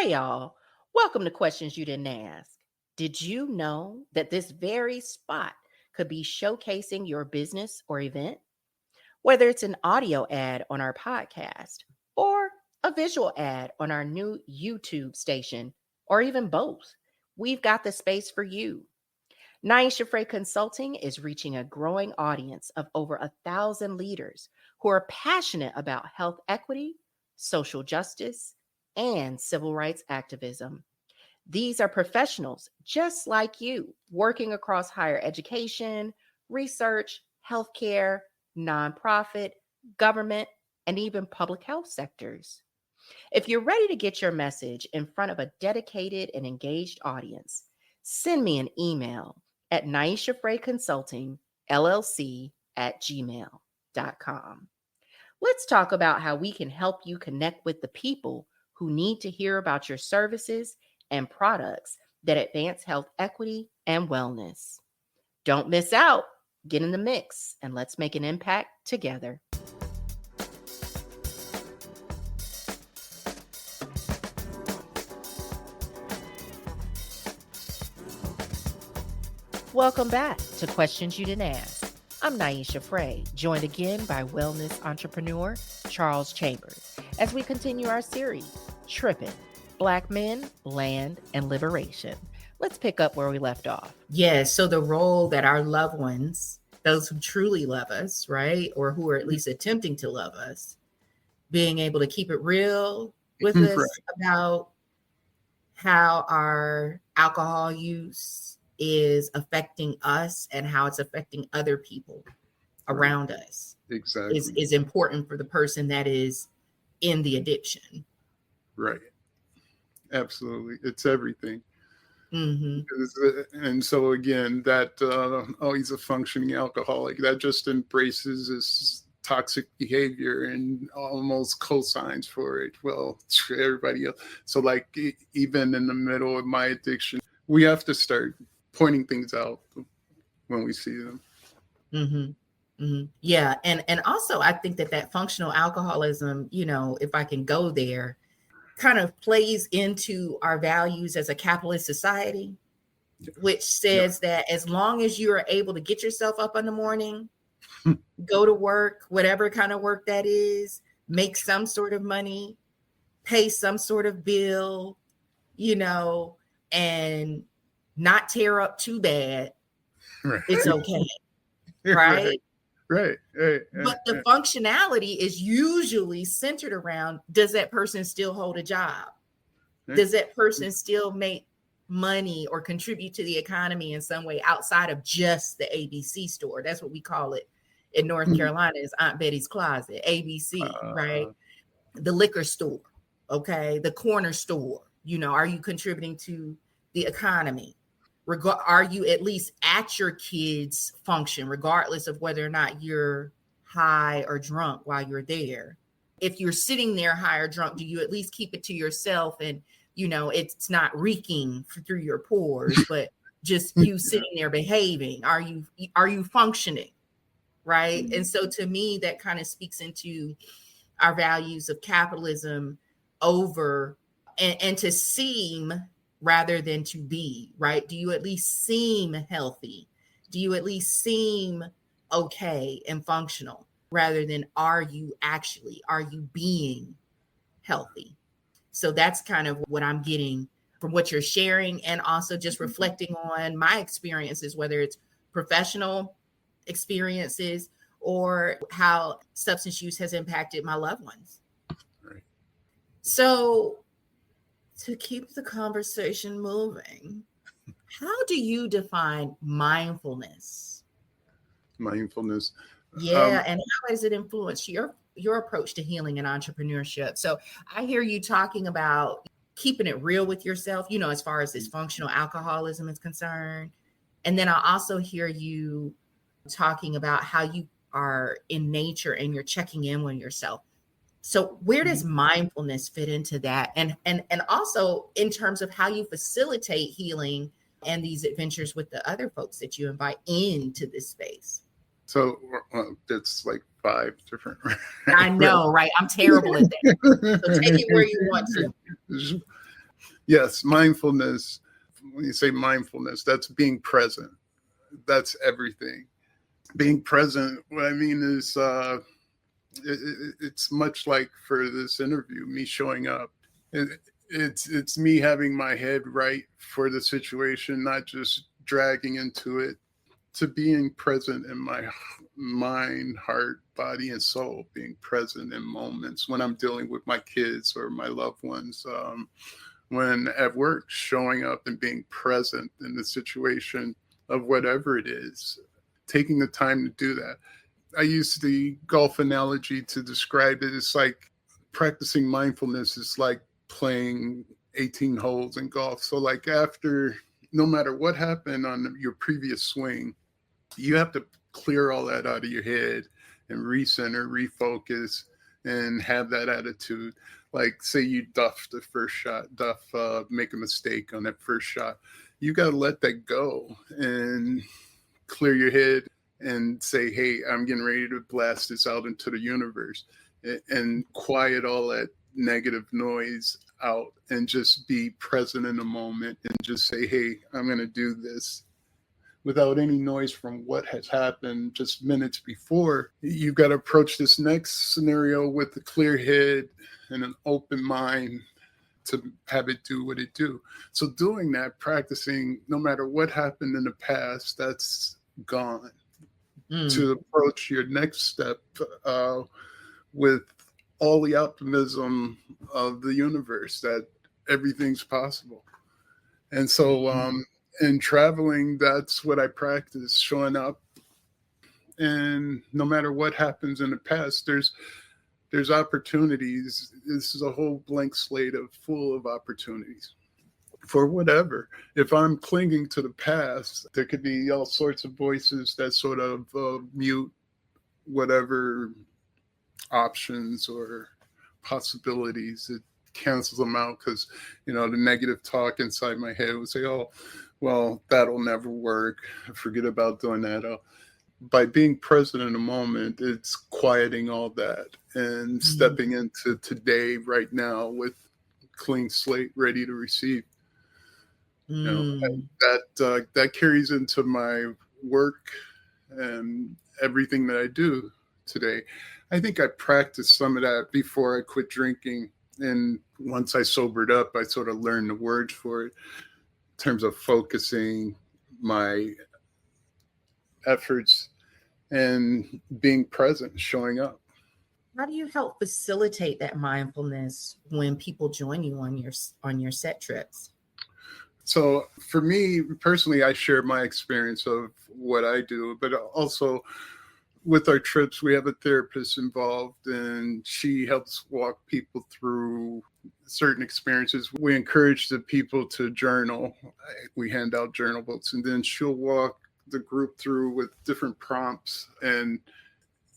Hey, y'all. Welcome to Questions You Didn't Ask. Did you know that this very spot could be showcasing your business or event? Whether it's an audio ad on our podcast or a visual ad on our new YouTube station, or even both, we've got the space for you. Niasha Fray Consulting is reaching a growing audience of over 1,000 leaders who are passionate about health equity, social justice, and civil rights activism. These are professionals just like you, working across higher education, research, healthcare, nonprofit, government, and even public health sectors. If you're ready to get your message in front of a dedicated and engaged audience, send me an email at niashafrayconsultingllc@gmail.com. Let's talk about how we can help you connect with the people who need to hear about your services and products that advance health equity and wellness. Don't miss out. Get in the mix and let's make an impact together. Welcome back to Questions You Didn't Ask. I'm Niasha Fray, joined again by wellness entrepreneur Charles Chambers as we continue our series, Trippin, Black Men, Land, and Liberation. Let's pick up where we left off. Yes. So the role that our loved ones, those who truly love us, right, or who are at least attempting to love us, being able to keep it real with us about how our alcohol use is affecting us and how it's affecting other people around us. Exactly. Is important for the person that is in the addiction. Right. Absolutely. It's everything. Mm-hmm. And so again, that he's a functioning alcoholic, that just embraces his toxic behavior and almost cosigns for it. Well, everybody else. So like even in the middle of my addiction, we have to start pointing things out when we see them. Mm-hmm. Mm-hmm. Yeah. And also I think that functional alcoholism, if I can go there, kind of plays into our values as a capitalist society, which says that as long as you are able to get yourself up in the morning, go to work, whatever kind of work that is, make some sort of money, pay some sort of bill, and not tear up too bad, it's okay. Right? Right. But the functionality is usually centered around, does that person still hold a job? Does that person still make money or contribute to the economy in some way outside of just the ABC store? That's what we call it in North Carolina, is Aunt Betty's Closet, ABC, right? The liquor store, okay? The corner store, are you contributing to the economy? Are you at least at your kids' function, regardless of whether or not you're high or drunk while you're there? If you're sitting there high or drunk, do you at least keep it to yourself and, it's not reeking through your pores, but just you sitting there behaving? Are you functioning? Right. And so to me, that kind of speaks into our values of capitalism over and to seem rather than to be, right? Do you at least seem healthy? Do you at least seem okay and functional, rather than are you being healthy? So that's kind of what I'm getting from what you're sharing, and also just reflecting on my experiences, whether it's professional experiences or how substance use has impacted my loved ones. Right. So to keep the conversation moving, how do you define mindfulness? Mindfulness. Yeah, and how has it influenced your approach to healing and entrepreneurship? So I hear you talking about keeping it real with yourself, as far as this functional alcoholism is concerned. And then I also hear you talking about how you are in nature and you're checking in with yourself. So where does mindfulness fit into that? And also in terms of how you facilitate healing and these adventures with the other folks that you invite into this space? So it's like 5 different. I know, right? I'm terrible at that. So take it where you want to. Yes, mindfulness. When you say mindfulness, that's being present. That's everything. Being present, what I mean is it's much like for this interview, me showing up. It's me having my head right for the situation, not just dragging into it, to being present in my mind, heart, body, and soul, being present in moments when I'm dealing with my kids or my loved ones. When at work, showing up and being present in the situation of whatever it is, taking the time to do that. I use the golf analogy to describe it. It's like practicing mindfulness is like playing 18 holes in golf. So like after, no matter what happened on your previous swing, you have to clear all that out of your head and recenter, refocus, and have that attitude. Like say you duff the first shot, make a mistake on that first shot. You got to let that go and clear your head and say, hey, I'm getting ready to blast this out into the universe, and quiet all that negative noise out and just be present in the moment and just say, hey, I'm going to do this without any noise from what has happened just minutes before. You've got to approach this next scenario with a clear head and an open mind to have it do what it do. So doing that, practicing, no matter what happened in the past, that's gone. To approach your next step with all the optimism of the universe that everything's possible. And so in traveling, that's what I practice, showing up. And no matter what happens in the past, there's opportunities. This is a whole blank slate full of opportunities for whatever. If I'm clinging to the past, there could be all sorts of voices that sort of mute whatever options or possibilities. It cancels them out because, the negative talk inside my head would say, oh, well, that'll never work. Forget about doing that. By being present in the moment, it's quieting all that and stepping into today, right now, with clean slate, ready to receive. That carries into my work and everything that I do today. I think I practiced some of that before I quit drinking. And once I sobered up, I sort of learned the words for it in terms of focusing my efforts and being present, showing up. How do you help facilitate that mindfulness when people join you on your set trips? So for me personally, I share my experience of what I do, but also with our trips, we have a therapist involved, and she helps walk people through certain experiences. We encourage the people to journal. We hand out journal books, and then she'll walk the group through with different prompts, and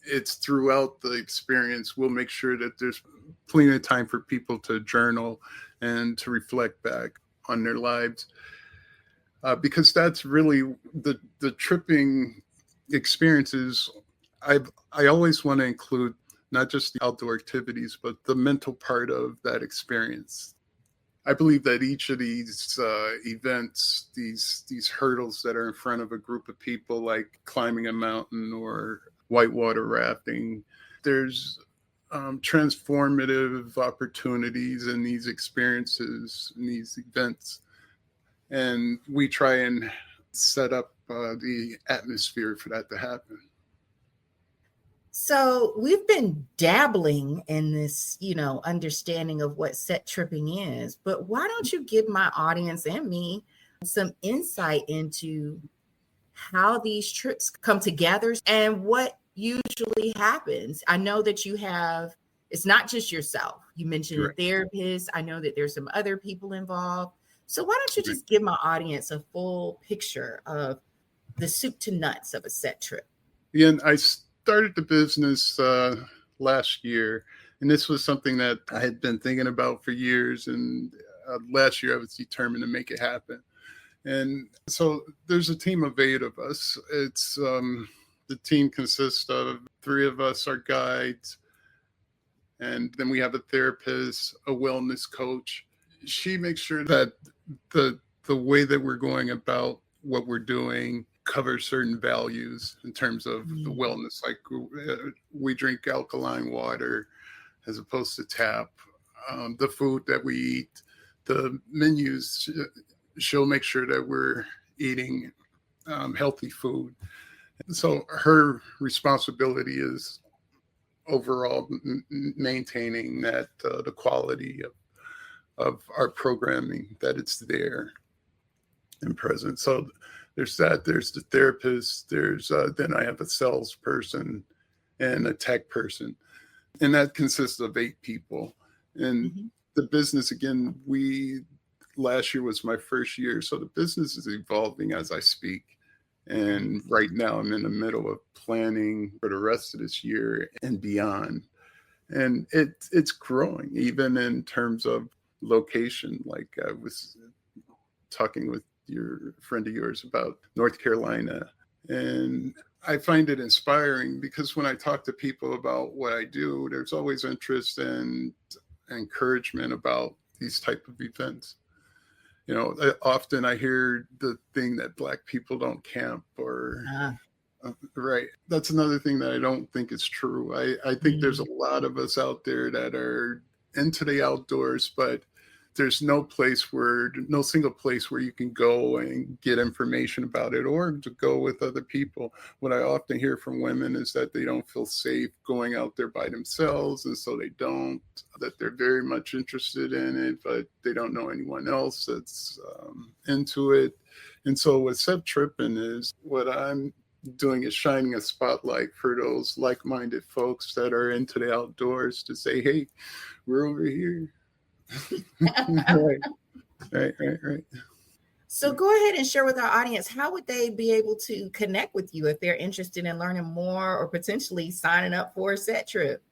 it's throughout the experience. We'll make sure that there's plenty of time for people to journal and to reflect back on their lives, because that's really the tripping experiences. I always want to include not just the outdoor activities, but the mental part of that experience. I believe that each of these events, these hurdles that are in front of a group of people, like climbing a mountain or whitewater rafting, there's transformative opportunities in these experiences, in these events. And we try and set up the atmosphere for that to happen. So we've been dabbling in this, understanding of what set tripping is, but why don't you give my audience and me some insight into how these trips come together and what usually happens? I know that it's not just yourself. You mentioned a therapist. I know that there's some other people involved. So why don't you just give my audience a full picture of the soup to nuts of a set trip? Yeah, I started the business last year, and this was something that I had been thinking about for years. And last year I was determined to make it happen. And so there's a team of 8 of us. It's the team consists of 3 of us are guides, and then we have a therapist, a wellness coach, she makes sure that the way that we're going about what we're doing covers certain values in terms of the wellness. Like we drink alkaline water as opposed to tap. The food that we eat, the menus she'll make sure that we're eating healthy food. So her responsibility is overall maintaining that the quality of our programming, that it's there and present. So there's that. There's the therapist. There's then I have a salesperson and a tech person, and that consists of 8 people. And the business, again, last year was my first year, so the business is evolving as I speak. And right now I'm in the middle of planning for the rest of this year and beyond. And it's growing, even in terms of location. Like I was talking with your friend of yours about North Carolina. And I find it inspiring because when I talk to people about what I do, there's always interest and encouragement about these type of events. You know, often I hear the thing that Black people don't camp or right. That's another thing that I don't think is true. I think there's a lot of us out there that are into the outdoors, but there's no single place where you can go and get information about it or to go with other people. What I often hear from women is that they don't feel safe going out there by themselves. And so that they're very much interested in it, but they don't know anyone else that's into it. And so what Set Trippin is, what I'm doing is shining a spotlight for those like-minded folks that are into the outdoors to say, hey, we're over here. Right. So go ahead and share with our audience, how would they be able to connect with you if they're interested in learning more or potentially signing up for a set trip?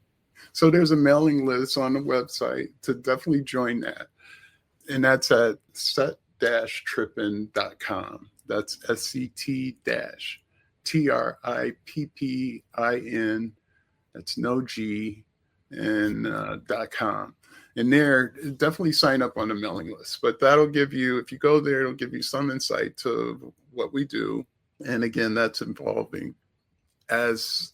So there's a mailing list on the website to definitely join that. And that's at set-trippin.com. That's SET-TRIPPIN. That's no G and .com. And there, definitely sign up on the mailing list. But that'll give you, if you go there, it'll give you some insight to what we do. And again, that's evolving. As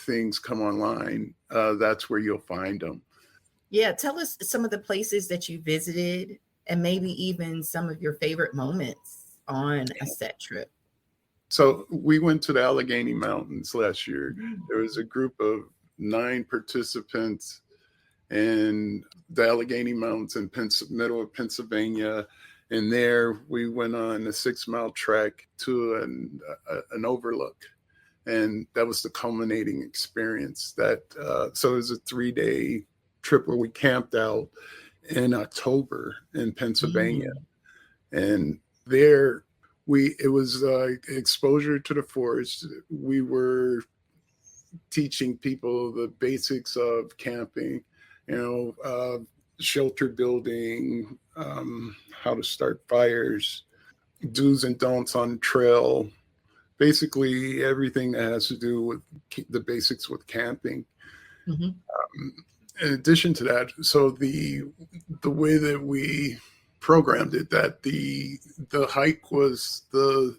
things come online, that's where you'll find them. Yeah, tell us some of the places that you visited and maybe even some of your favorite moments on a set trip. So we went to the Allegheny Mountains last year. There was a group of 9 participants in the Allegheny Mountains in middle of Pennsylvania. And there we went on a 6-mile trek to an overlook. And that was the culminating experience. So it was a 3-day trip where we camped out in October in Pennsylvania. And there it was exposure to the forest. We were teaching people the basics of camping, shelter building, how to start fires, do's and don'ts on trail, basically everything that has to do with the basics with camping. In addition to that, so the way that we programmed it, that the hike was the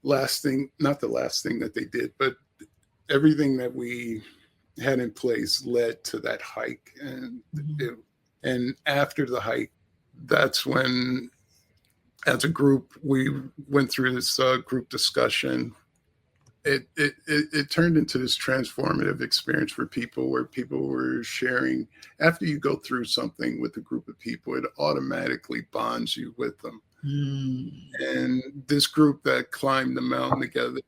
last thing, not the last thing that they did, but everything that we had in place led to that hike. And after the hike, that's when, as a group, we went through this group discussion. It turned into this transformative experience for people, where people were sharing. After you go through something with a group of people, it automatically bonds you with them. And this group that climbed the mountain together,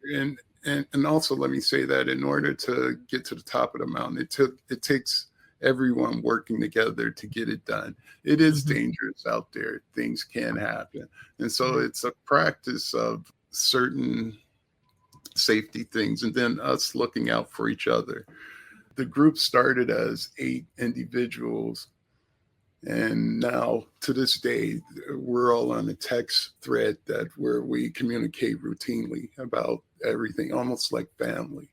and also let me say that in order to get to the top of the mountain, it takes everyone working together to get it done. It is dangerous out there. Things can happen. And so it's a practice of certain safety things, and then us looking out for each other. The group started as 8 individuals, and now to this day, we're all on a text thread where we communicate routinely about everything, almost like family.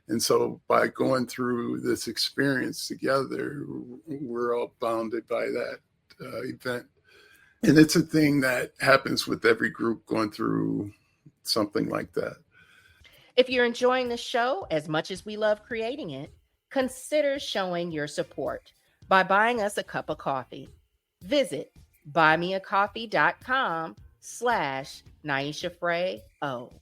And so by going through this experience together, we're all bounded by that event. And it's a thing that happens with every group going through something like that. If you're enjoying the show as much as we love creating it, consider showing your support by buying us a cup of coffee. Visit buymeacoffee.com/Niasha Fray O.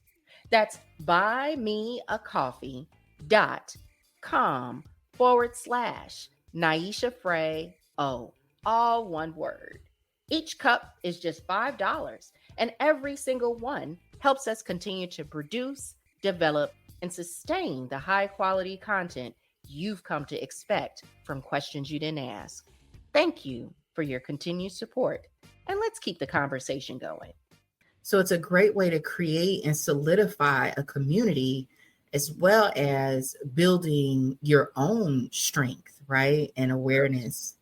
That's buymeacoffee.com/Niasha Fray O. All one word. Each cup is just $5, and every single one helps us continue to produce, develop, and sustain the high quality content you've come to expect from Questions You Didn't Ask. Thank you for your continued support, and let's keep the conversation going. So it's a great way to create and solidify a community, as well as building your own strength, right? And awareness.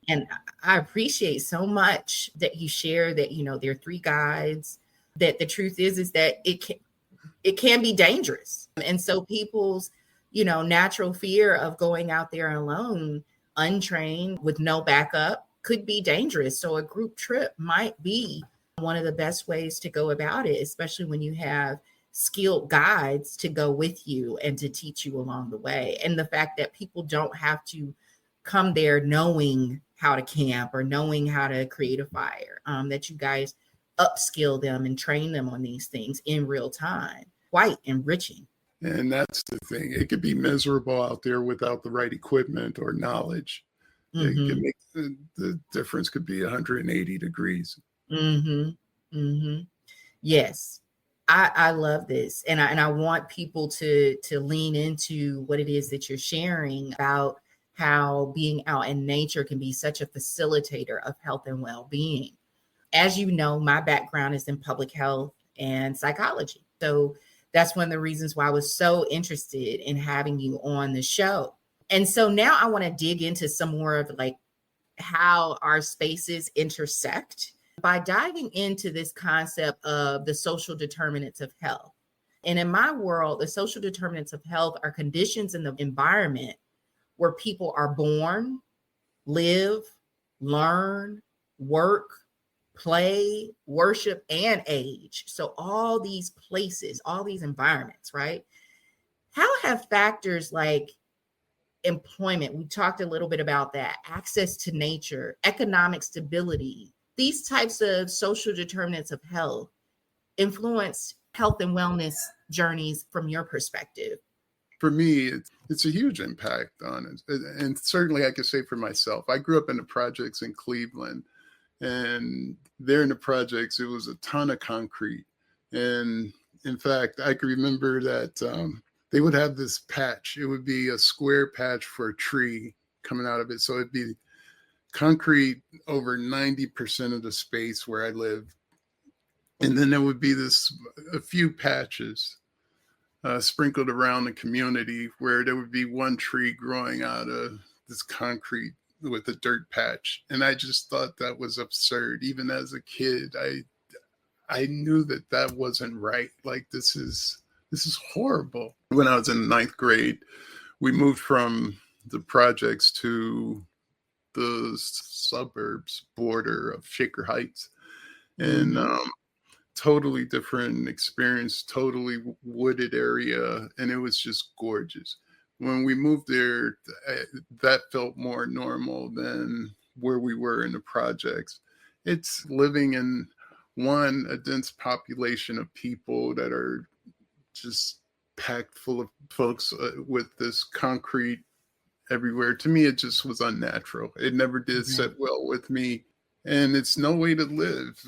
And I appreciate so much that you share that, there are 3 guides, that the truth is that it can be dangerous. And so people's, natural fear of going out there alone, untrained, with no backup, could be dangerous. So a group trip might be one of the best ways to go about it, especially when you have skilled guides to go with you and to teach you along the way. And the fact that people don't have to come there knowing how to camp or knowing how to create a fire, that you guys upskill them and train them on these things in real time. Quite enriching. And that's the thing. It could be miserable out there without the right equipment or knowledge. It can make the difference could be 180 degrees. Yes. I love this. And I want people to lean into what it is that you're sharing about how being out in nature can be such a facilitator of health and well-being. As you know, my background is in public health and psychology. So that's one of the reasons why I was so interested in having you on the show. And so now I want to dig into some more of like how our spaces intersect by diving into this concept of the social determinants of health. And in my world, the social determinants of health are conditions in the environment where people are born, live, learn, work, play, worship, and age. So all these places, all these environments, right? How have factors like employment, we talked a little bit about that, access to nature, economic stability, these types of social determinants of health influence health and wellness journeys from your perspective? For me, it's a huge impact on it. And certainly I could say for myself, I grew up in the projects in Cleveland. And there in the projects, it was a ton of concrete. And in fact, I can remember that they would have this patch. It would be a square patch for a tree coming out of it. So it'd be concrete over 90% of the space where I lived. And then there would be a few patches sprinkled around the community where there would be one tree growing out of this concrete with a dirt patch. And I just thought that was absurd. Even as a kid, I knew that wasn't right. Like, this is horrible. When I was in 9th grade, we moved from the projects to the suburbs border of Shaker Heights. And totally different experience, totally wooded area. And it was just gorgeous. When we moved there, that felt more normal than where we were in the projects. It's living in a dense population of people that are just packed full of folks with this concrete everywhere. To me, it just was unnatural. It never did sit well with me. And it's no way to live.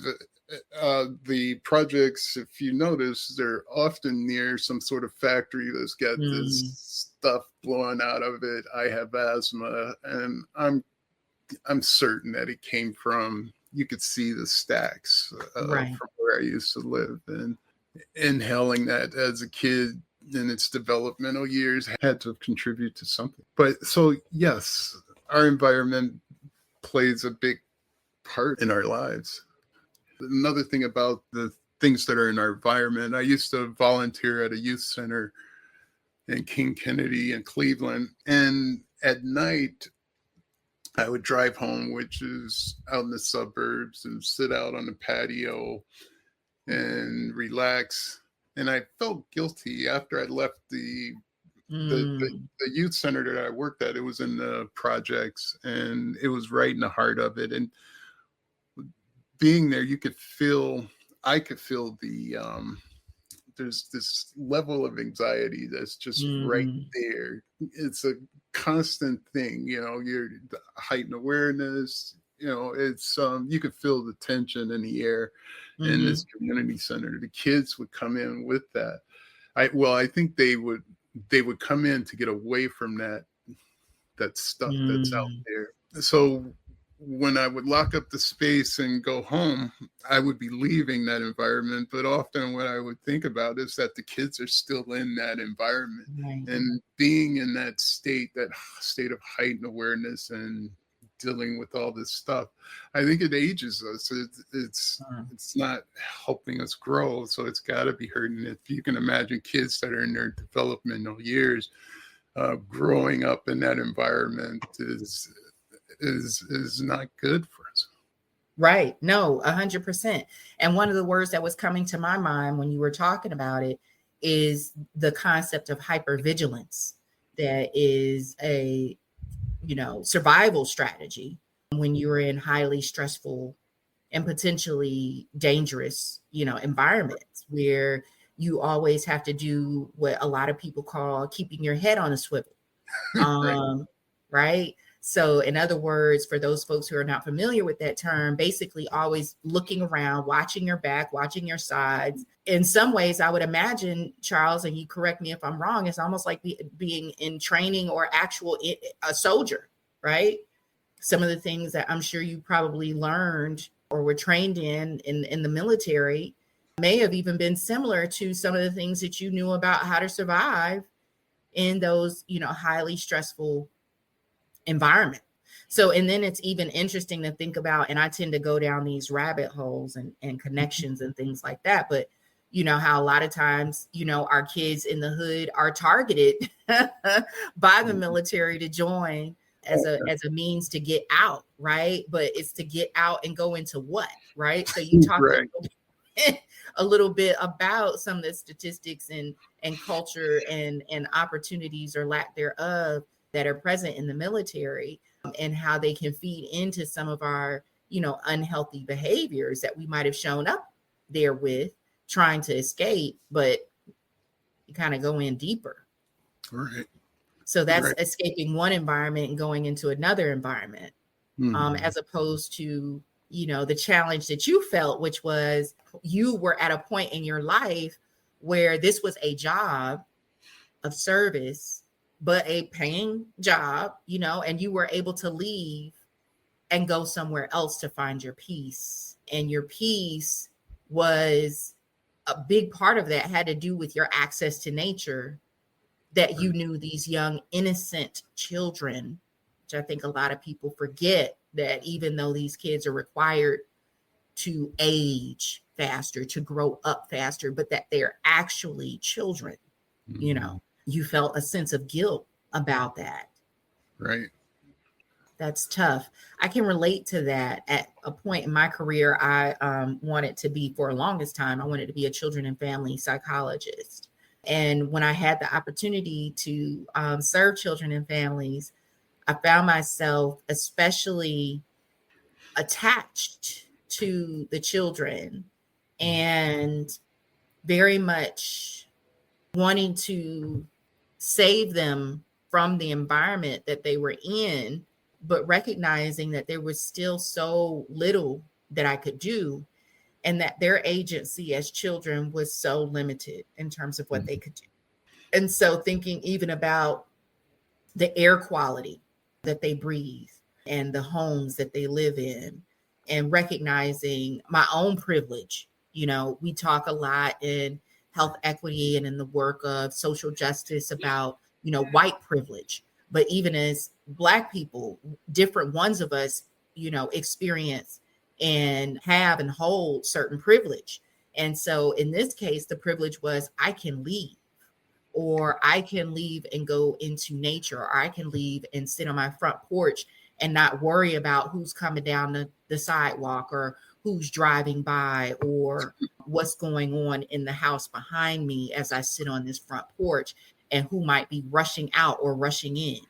The projects, if you notice, they're often near some sort of factory that's got this stuff blowing out of it. I have asthma, and I'm certain that it came from, you could see the stacks from where I used to live, and inhaling that as a kid in its developmental years had to contribute to something. But so, yes, our environment plays a big part in our lives. Another thing about the things that are in our environment, I used to volunteer at a youth center in King Kennedy in Cleveland. And at night, I would drive home, which is out in the suburbs, and sit out on the patio and relax. And I felt guilty after I left the youth center that I worked at. It was in the projects, and it was right in the heart of it. And being there, I could feel there's this level of anxiety that's just right there. It's a constant thing, you're heightened awareness, it's you could feel the tension in the air in this community center. The kids would come in with that. I think they would come in to get away from that stuff that's out there. So when I would lock up the space and go home, I would be leaving that environment. But often what I would think about is that the kids are still in that environment, and being in that state of heightened awareness and dealing with all this stuff. I think it ages us. It's not helping us grow. So it's got to be hurting. If you can imagine kids that are in their developmental years, growing up in that environment is not good for us. Right. No, 100%. And one of the words that was coming to my mind when you were talking about it is the concept of hypervigilance. That is a, survival strategy when you're in highly stressful and potentially dangerous, environments where you always have to do what a lot of people call keeping your head on a swivel. Right. So in other words, for those folks who are not familiar with that term, basically always looking around, watching your back, watching your sides. In some ways, I would imagine, Charles, and you correct me if I'm wrong, it's almost like being in training or a soldier, right? Some of the things that I'm sure you probably learned or were trained in the military may have even been similar to some of the things that you knew about how to survive in those, highly stressful environment. So, and then it's even interesting to think about, and I tend to go down these rabbit holes and connections and things like that. But how a lot of times, our kids in the hood are targeted by the military to join as a means to get out, right? But it's to get out and go into what, right? So you talk a little bit about some of the statistics and culture and opportunities or lack thereof that are present in the military, and how they can feed into some of our, unhealthy behaviors that we might have shown up there with trying to escape, but you kind of go in deeper. Right. So that's escaping one environment and going into another environment, as opposed to, the challenge that you felt, which was you were at a point in your life where this was a job of service, but a paying job, and you were able to leave and go somewhere else to find your peace. And your peace was a big part of that had to do with your access to nature, that you knew these young, innocent children, which I think a lot of people forget, that even though these kids are required to age faster, to grow up faster, but that they're actually children, you felt a sense of guilt about that. Right. That's tough. I can relate to that. At a point in my career, I wanted to be, for the longest time, I wanted to be a children and family psychologist. And when I had the opportunity to serve children and families, I found myself especially attached to the children and very much wanting to save them from the environment that they were in, but recognizing that there was still so little that I could do, and that their agency as children was so limited in terms of what they could do. And so thinking even about the air quality that they breathe and the homes that they live in, and recognizing my own privilege. We talk a lot in health equity and in the work of social justice about, white privilege. But even as Black people, different ones of us, experience and have and hold certain privilege. And so in this case, the privilege was I can leave, or I can leave and go into nature, or I can leave and sit on my front porch and not worry about who's coming down the sidewalk or who's driving by or what's going on in the house behind me as I sit on this front porch and who might be rushing out or rushing in,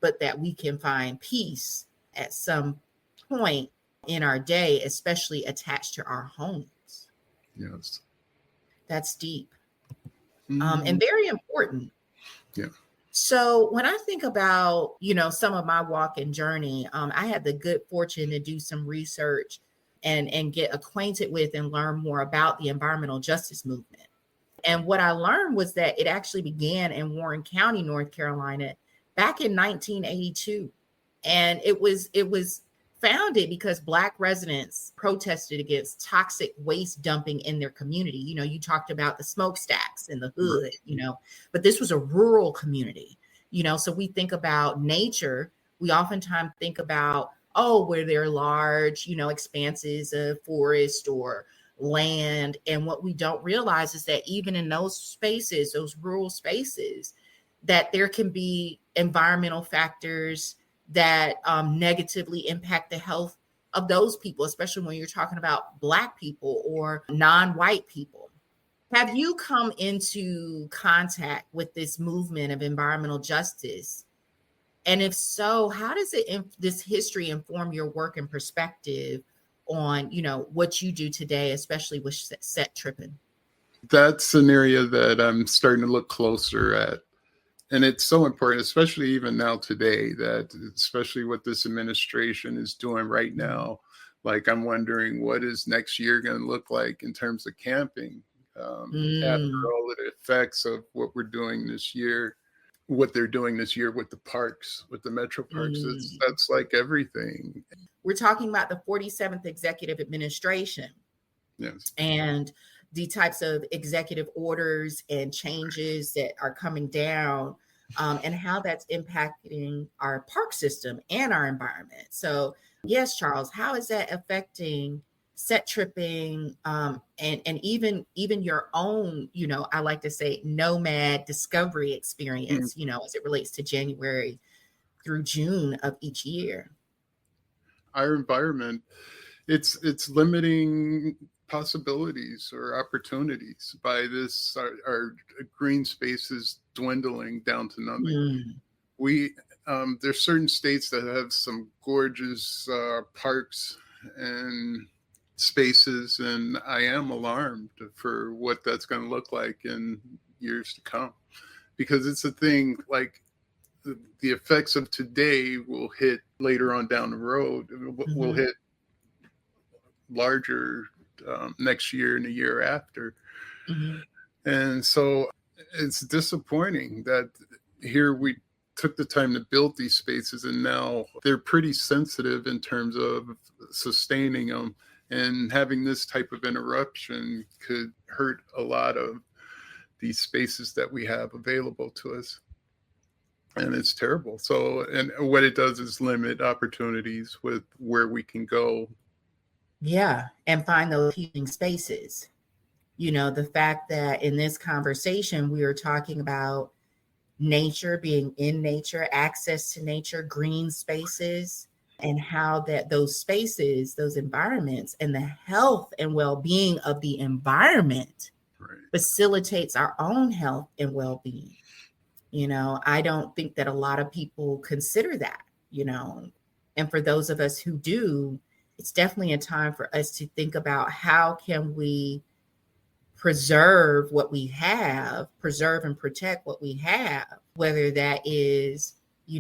but that we can find peace at some point in our day, especially attached to our homes. Yes. That's deep. Mm-hmm. And very important. Yeah. So when I think about, some of my walk and journey, I had the good fortune to do some research and get acquainted with and learn more about the environmental justice movement. And what I learned was that it actually began in Warren County, North Carolina, back in 1982. And it was founded because Black residents protested against toxic waste dumping in their community. You talked about the smokestacks in the hood, but this was a rural community, so we think about nature. We oftentimes think about, where there are large, expanses of forest or land. And what we don't realize is that even in those spaces, those rural spaces, that there can be environmental factors that negatively impact the health of those people, especially when you're talking about Black people or non-white people. Have you come into contact with this movement of environmental justice? And if so, how does this history inform your work and perspective on, what you do today, especially with Set Trippin? That's an area that I'm starting to look closer at. And it's so important, especially even now today, that especially what this administration is doing right now, like I'm wondering what is next year going to look like in terms of camping after all of the effects of what we're doing this year, what they're doing this year with the parks, with the metro parks. That's like everything. We're talking about the 47th Executive Administration. Yes. And the types of executive orders and changes that are coming down, and how that's impacting our park system and our environment. So yes, Charles, how is that affecting Set Tripping, and even your own, I like to say nomad discovery experience, as it relates to January through June of each year? Our environment, it's limiting possibilities or opportunities by this. Our green spaces dwindling down to nothing. There's certain states that have some gorgeous parks and spaces, and I am alarmed for what that's going to look like in years to come, because it's a thing like the effects of today will hit later on down the road. Will hit larger next year and the year after. And so it's disappointing that here we took the time to build these spaces, and now they're pretty sensitive in terms of sustaining them, and having this type of interruption could hurt a lot of these spaces that we have available to us. And it's terrible. So, and what it does is limit opportunities with where we can go. Yeah. And find those healing spaces. The fact that in this conversation, we are talking about nature, being in nature, access to nature, green spaces, and how that those spaces, those environments, and the health and well-being of the environment facilitates our own health and well-being. I don't think that a lot of people consider that, and for those of us who do, it's definitely a time for us to think about how can we preserve what we have, preserve and protect what we have, whether that is,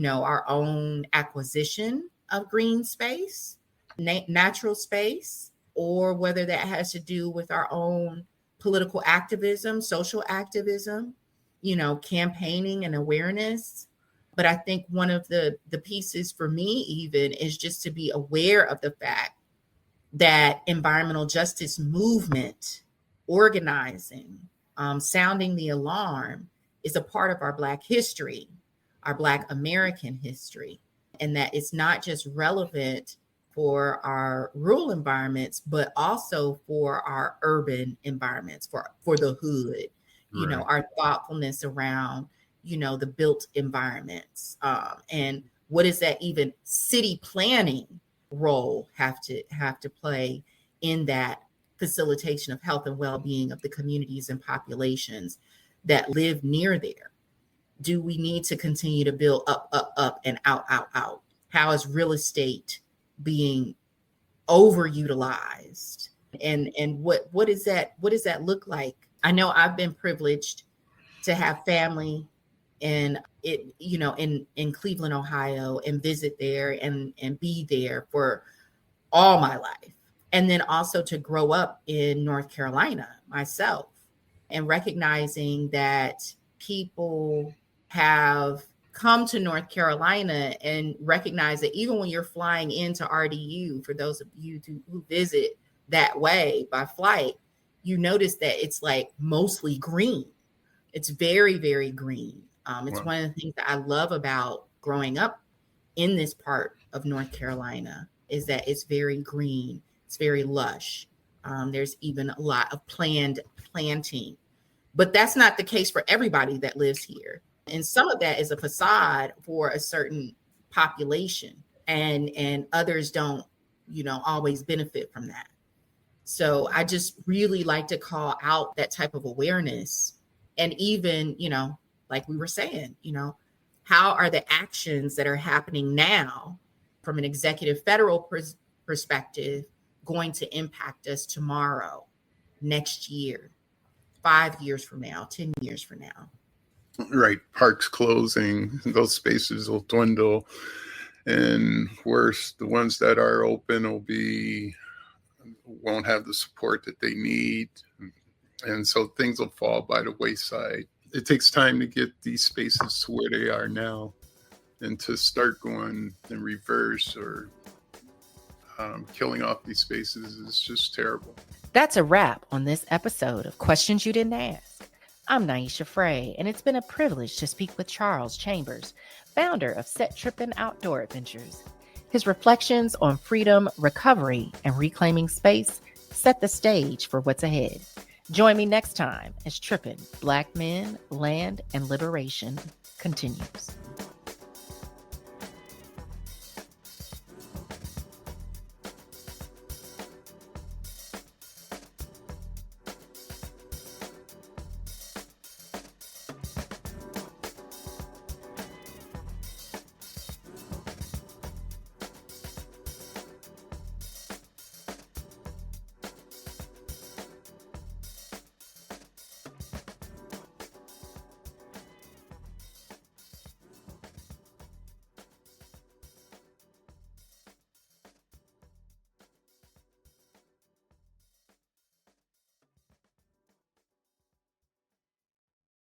our own acquisition of green space, natural space, or whether that has to do with our own political activism, social activism, campaigning and awareness. But I think one of the pieces for me even is just to be aware of the fact that environmental justice movement, organizing, sounding the alarm is a part of our Black history, our Black American history, and that it's not just relevant for our rural environments, but also for our urban environments, for the hood, our thoughtfulness around, the built environments, and what does that even city planning role have to play in that facilitation of health and well-being of the communities and populations that live near there? Do we need to continue to build up and out? How is real estate being overutilized? And what does that look like? I know I've been privileged to have family in Cleveland, Ohio, and visit there and be there for all my life. And then also to grow up in North Carolina myself, and recognizing that people have come to North Carolina and recognize that even when you're flying into RDU, for those of you who visit that way by flight, you notice that it's like mostly green. It's very, very green. It's Wow. one of the things that I love about growing up in this part of North Carolina is that it's very green. It's very lush. There's even a lot of planned planting, but that's not the case for everybody that lives here. And some of that is a facade for a certain population, and others don't, always benefit from that. So I just really like to call out that type of awareness. And even, like we were saying, how are the actions that are happening now from an executive federal perspective going to impact us tomorrow, next year, 5 years from now, 10 years from now? Right. Parks closing, those spaces will dwindle. And worse, the ones that are open won't have the support that they need. And so things will fall by the wayside. It takes time to get these spaces to where they are now, and to start going in reverse or killing off these spaces is just terrible. That's a wrap on this episode of Questions You Didn't Ask. I'm Niasha Fray, and it's been a privilege to speak with Charles Chambers, founder of Set Trippin Outdoor Adventures. His reflections on freedom, recovery, and reclaiming space set the stage for what's ahead. Join me next time as Trippin' Black Men, Land, and Liberation continues.